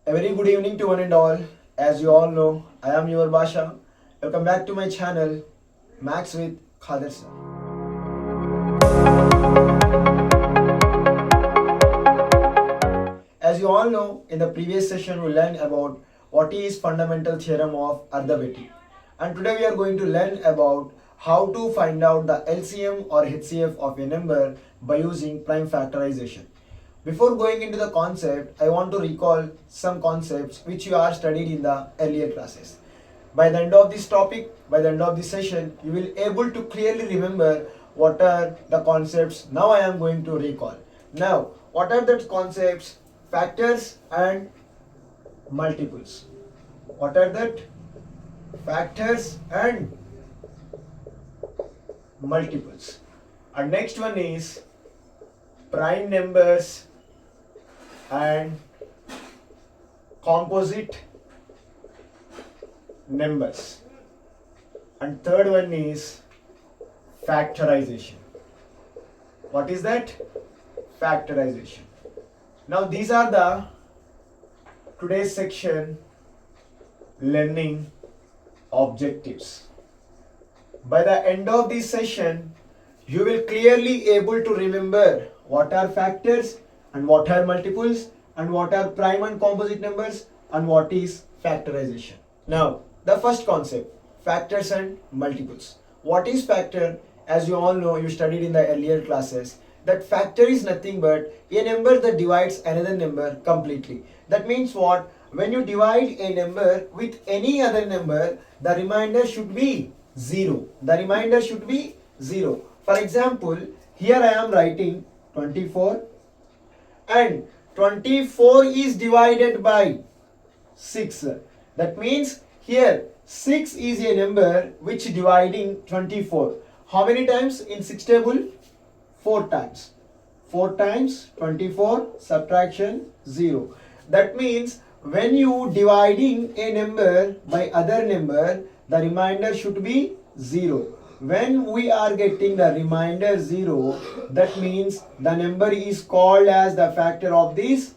A very good evening to one and all. As you all know, I am your Basha. Welcome back to my channel, Max with Khader sir. As you all know, in the previous session we learned about what is fundamental theorem of arithmetic. And today we are going to learn about how to find out the LCM or HCF of a number by using prime factorization. Before going into the concept, I want to recall some concepts which you are studied in the earlier classes. By the end of this topic, by the end of this session, you will able to clearly remember what are the concepts now I am going to recall. Now, what are the concepts? Factors and multiples. What are that? Factors and multiples. And next one is prime numbers and composite numbers. And third one is factorization. What is that? Factorization. Now these are the today's section learning objectives. By the end of this session, you will clearly able to remember what are factors and what are multiples and what are prime and composite numbers and what is factorization. Now, the first concept, factors and multiples. What is factor? As you all know, you studied in the earlier classes, that factor is nothing but a number that divides another number completely. That means what? When you divide a number with any other number, the remainder should be 0. The remainder should be 0. For example, here I am writing 24 and 24 is divided by 6. That means here 6 is a number which dividing 24. How many times in 6 table? 4 times. 4 times 24 subtraction 0. That means when you dividing a number by other number, the remainder should be 0. When we are getting the remainder 0, that means the number is called as the factor of this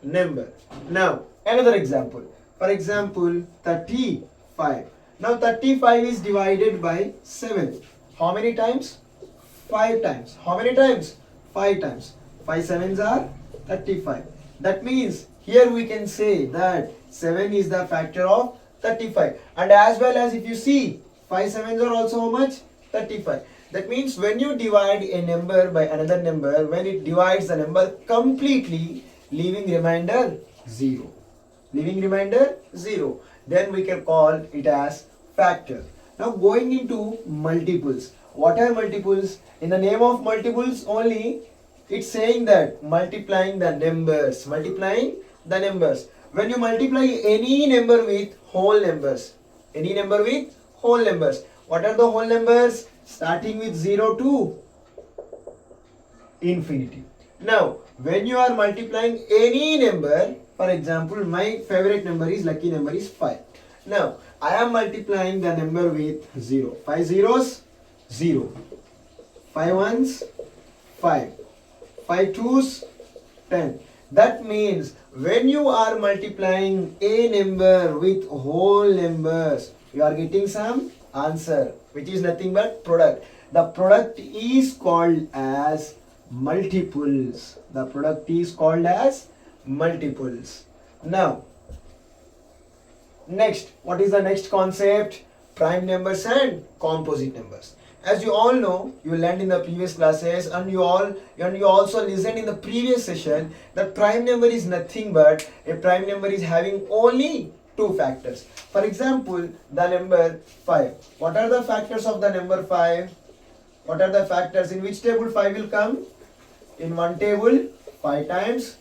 number. Now, another example. For example, 35. Now, 35 is divided by 7. How many times? 5 times. How many times? 5 times. 5 sevens are 35. That means here we can say that 7 is the factor of 35. And as well as if you see, 5 sevens are also how much? 35. That means when you divide a number by another number, when it divides the number completely, leaving remainder 0. Leaving remainder 0. Then we can call it as factor. Now going into multiples. What are multiples? In the name of multiples only, it's saying that multiplying the numbers. Multiplying the numbers. When you multiply any number with whole numbers. Any number with whole numbers. What are the whole numbers? Starting with 0 to infinity. Now, when you are multiplying any number, for example, my favorite number is, lucky number is 5. Now, I am multiplying the number with 0. 5 zeros, 0. 5 ones, 5. 5 twos, 10. That means when you are multiplying a number with whole numbers, you are getting some answer, which is nothing but product. The product is called as multiples. The product is called as multiples. Now, next, what is the next concept? Prime numbers and composite numbers. As you all know, you learned in the previous classes and you also listened in the previous session that prime number is nothing but a prime number is having only 2 factors. For example, the number 5. What are the factors of the number 5? What are the factors? In which table 5 will come? In one table 5 times.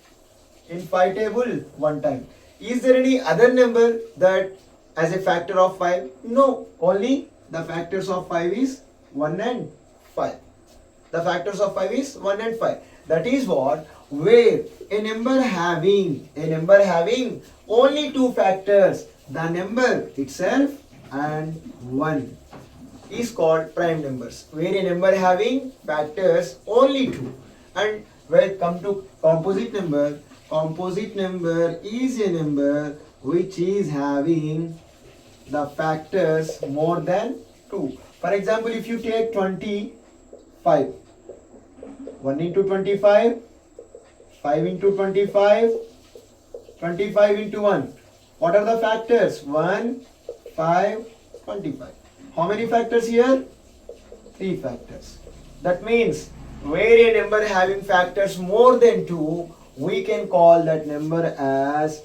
In 5 table 1 time. Is there any other number that as a factor of 5? No. Only the factors of 5 is 1 and 5. The factors of 5 is 1 and 5. That is what? Where a number having only 2 factors, the number itself and 1, is called prime numbers. Where a number having factors only 2. And when come to composite number composite number is a number which is having the factors more than 2. For example, if you take 25, 1 into 25, 5 into 25, 25 into 1. What are the factors? 1, 5, 25. How many factors here? 3 factors. That means where a number having factors more than 2, we can call that number as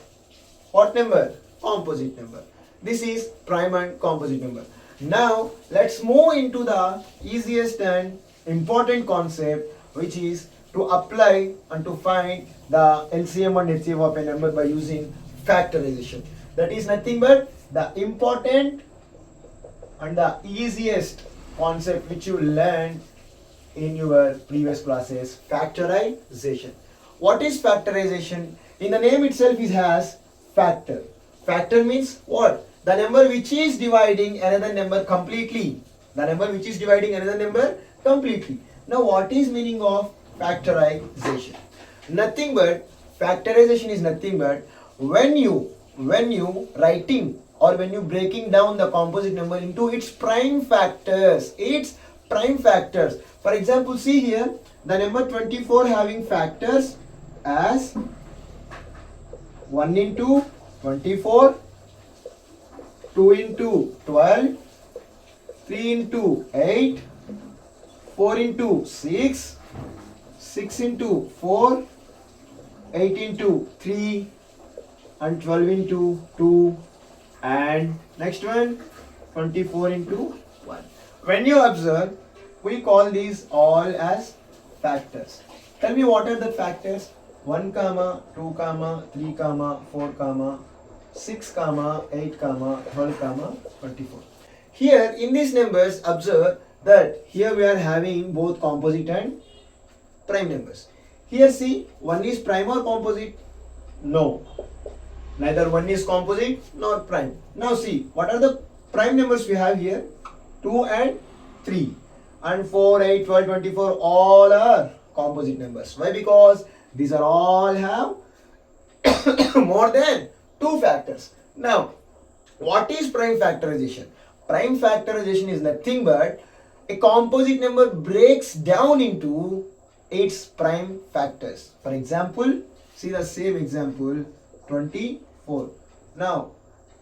what number? Composite number. This is prime and composite number. Now let's move into the easiest and important concept, which is to apply and to find the LCM and HCF of a number by using factorization. That is nothing but the important and the easiest concept which you learned in your previous classes, factorization. What is factorization? In the name itself it has factor. Factor means what? The number which is dividing another number completely. The number which is dividing another number completely. Now what is meaning of factorization? Nothing but, factorization is nothing but when you writing or when you breaking down the composite number into its prime factors. Its prime factors. For example, see here the number 24 having factors as 1 into 24, 2 into 12, 3 into 8, 4 into 6, 6 into 4, 8 into 3 and 12 into 2 and next one 24 into 1. When you observe, we call these all as factors. Tell me what are the factors? 1 comma 2 comma 3 comma 4 comma 6 comma 8 comma 12 comma 24. Here in these numbers, observe that here we are having both composite and prime numbers. Here see, one is prime or composite? No, neither one is composite nor prime. Now see, what are the prime numbers we have here? 2 and 3 and 4, 8, 12, 24 all are composite numbers. Why? Because these are all have more than 2 factors. Now what is prime factorization? Prime factorization is nothing but a composite number breaks down into its prime factors. For example, see the same example 24. Now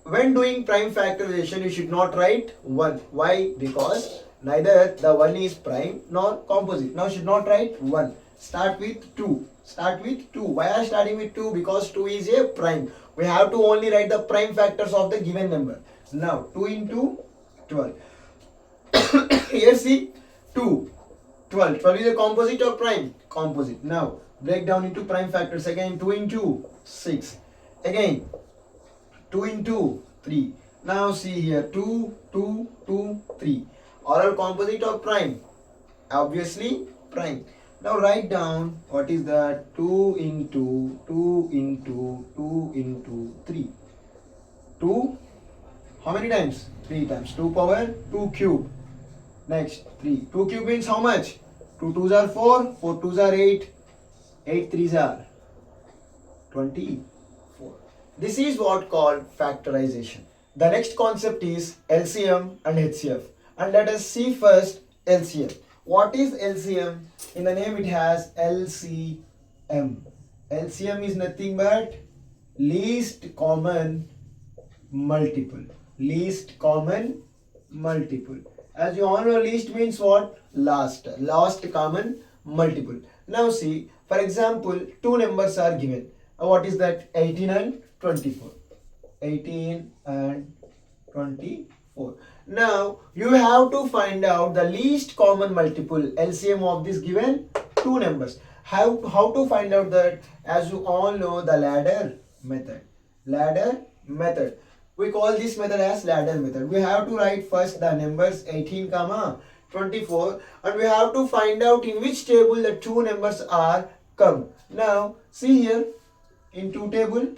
when doing prime factorization, you should not write 1. Why? Because neither the 1 is prime nor composite. Now should not write 1. Start with 2. Start with 2. Why are starting with 2? Because 2 is a prime. We have to only write the prime factors of the given number. Now 2 into 12. Here see 2, 12. 12 is a composite or prime? Composite. Now break down into prime factors. Again 2 into 6. Again 2 into 3. Now see here 2, 2, 2, 3. Are all composite or prime? Obviously prime. Now write down what is that? 2 into 2 into 2 into 3. 2, how many times? 3 times. 2 power 2 cube. Next 3. 2 cube means how much? 2 2s are 4, 4 2s are 8, 8 3s are 24. This is what called factorization. The next concept is LCM and HCF. And let us see first LCM. What is LCM? In the name it has LCM. LCM is nothing but least common multiple. Least common multiple. As you all know, least means what? Last common multiple. Now see, for example, 2 numbers are given. What is that? 18 and 24. 18 and 24. Now you have to find out the least common multiple LCM of this given 2 numbers. How to find out that? As you all know, the ladder method. Ladder method. We call this method as ladder method. We have to write first the numbers 18 comma 24 and we have to find out in which table the 2 numbers are come. Now see here in 2 table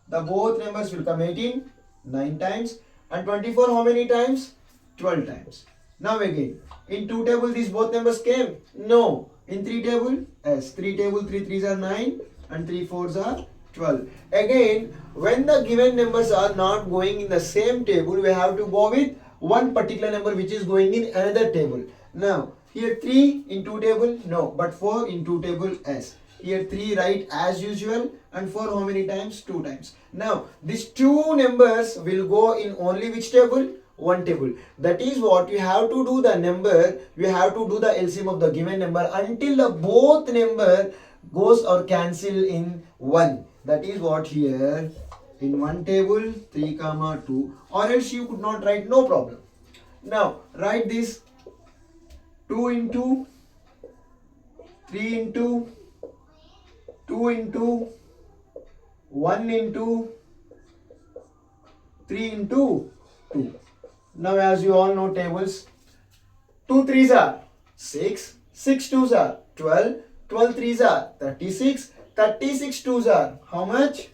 the both numbers will come 18 9 times and 24 how many times? 12 times. Now again in 2 table these both numbers came? No. In 3 table? Yes. 3 table 3 3s are 9 and 3 fours are 12. Again, when the given numbers are not going in the same table, we have to go with one particular number which is going in another table. Now, here 3 in 2 table, no, but 4 in 2 table, yes. Here 3 write as usual, and 4 how many times? 2 times. Now, these two numbers will go in only which table? One table. That is what you have to do the number, you have to do the LCM of the given number until the both number goes or cancel in 1. That is what here in one table 3 comma 2, or else you could not write, no problem. Now write this 2 into 3 into 2 into 1 into 3 into 2. Now as you all know tables, 2 3s are 6, 6 2s are 12, 12 3s are 36, 36 2s are how much?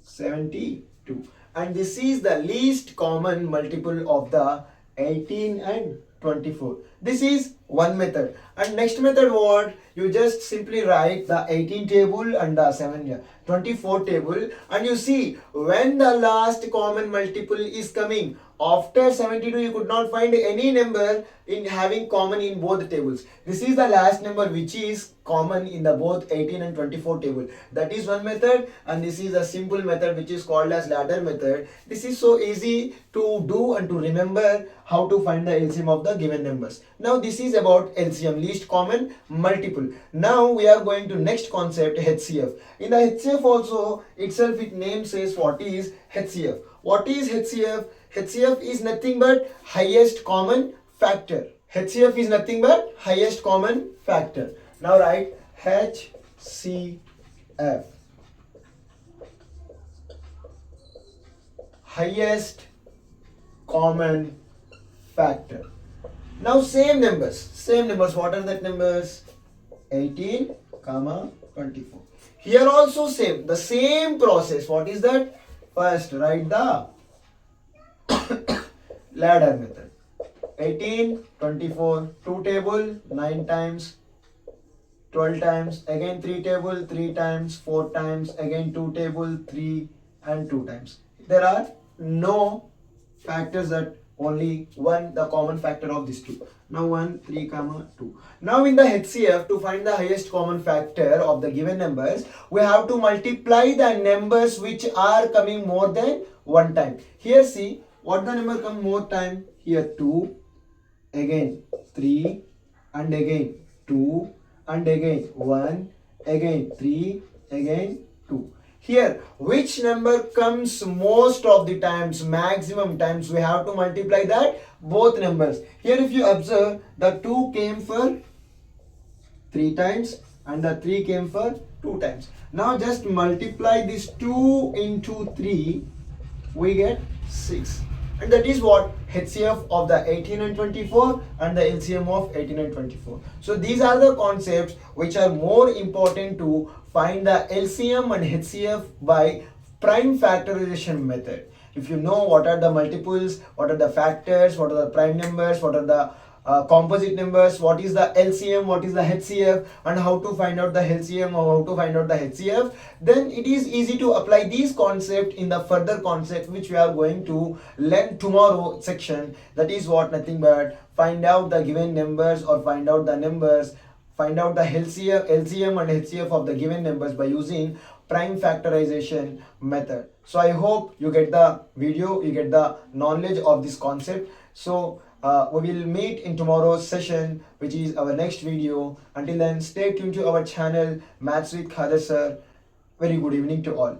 72. And this is the least common multiple of the 18 and 24. This is one method. And next method what? You just simply write the 18 table and the 24 table, and you see when the last common multiple is coming. After 72 you could not find any number in having common in both tables. This is the last number which is common in the both 18 and 24 table. That is one method, and this is a simple method which is called as ladder method. This is so easy to do and to remember how to find the LCM of the given numbers. Now this is about LCM, least common multiple. Now we are going to next concept, HCF. In the HCF also itself it name says what is HCF. What is HCF? HCF is nothing but highest common factor. HCF is nothing but highest common factor. Now write HCF. Highest common factor. Now same numbers. What are that numbers? 18, 24. Here also same. The same process. What is that? First write the ladder method. 18, 24, 2 table, 9 times, 12 times, again 3 table, 3 times, 4 times, again 2 table, 3 and 2 times. There are no factors, that only one, the common factor of these two. Now 1, 3, 2. Now in the HCF, to find the highest common factor of the given numbers, we have to multiply the numbers which are coming more than one time. Here see, what the number come more time? Here 2, again 3, and again 2, and again 1, again 3, again 2. Here, which number comes most of the times, maximum times, we have to multiply that both numbers. Here if you observe, the 2 came for 3 times and the 3 came for 2 times. Now just multiply this 2 into 3, we get 6. And that is what HCF of the 18 and 24 and the LCM of 18 and 24. So these are the concepts which are more important to find the LCM and HCF by prime factorization method. If you know what are the multiples, what are the factors, what are the prime numbers, what are the composite numbers, what is the LCM, what is the HCF, and how to find out the LCM or how to find out the HCF, then it is easy to apply these concepts in the further concept which we are going to learn tomorrow section. That is what, nothing but find out the given numbers or find out the numbers, find out the LCM and HCF of the given numbers by using prime factorization method. So I hope you get the video, you get the knowledge of this concept. So we will meet in tomorrow's session, which is our next video. Until then, stay tuned to our channel, Maths with Khader Sir. Very good evening to all.